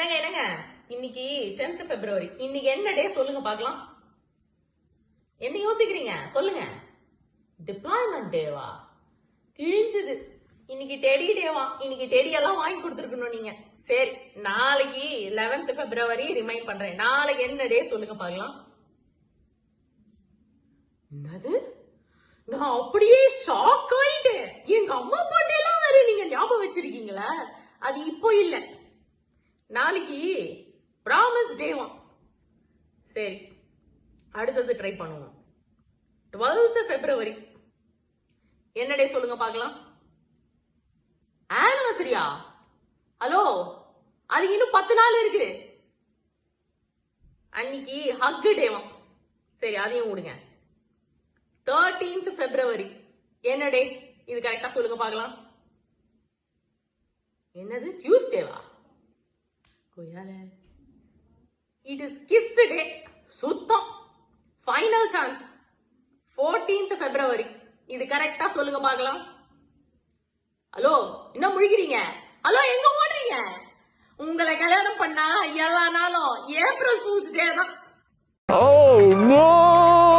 என்னங்க என்னங்க இன்னைக்கு 10th February. இன்னைக்கு என்ன டே சொல்லுங்க பாக்கலாம். என்ன யோசிக்கிறீங்க சொல்லுங்க. டிப்ளாய்மெண்ட் டேவா? கிழிஞ்சது. இன்னைக்கு டெடி டேவா? இன்னைக்கு டெடி எல்லாம் வாங்கி கொடுத்துருக்கணும் நீங்க. சரி, நாளைக்கு 11th February ரிமைண்ட் பண்றேன். நாளைக்கு என்ன டே சொல்லுங்க பாக்கலாம். என்னது? நான் அப்படியே ஷாக் ஆயிட்டேன். எங்க அம்மா பாட்டு எல்லாம் வேற நீங்க ஞாபகம் வச்சிருக்கீங்களா? அது இப்போ இல்ல, நாளைக்கு ப்ராமிஸ் டேவா. சரி, அடுத்தது ட்ரை பண்ணுவோம். 12th February என்ன டே சொல்லுங்க பாக்கலாம். ஆனிவர்சரியா? ஹலோ, அது இன்னும் 10 நாள் இருக்கு. அன்னைக்கு ஹக் டேவா. சரி, அதையும் விடுங்க. 13th February என்ன டே? இது கரெக்டா சொல்லுங்க பாக்கலாம். என்னது? டியூஸ்டேவா? கொய்யால. It is kiss day. சுத்தம். Final chance 14th February. இது கரெக்டா சொல்லுங்க பாக்கலாம். ஹலோ, என்ன முழிக்கிறீங்க? ஹலோ, எங்க ஓடுறீங்க? உங்களை கல்யாணம் பண்ணா எல்லா நாளும் ஏப்ரல் ஃபூல்ஸ் டே தான். Oh no!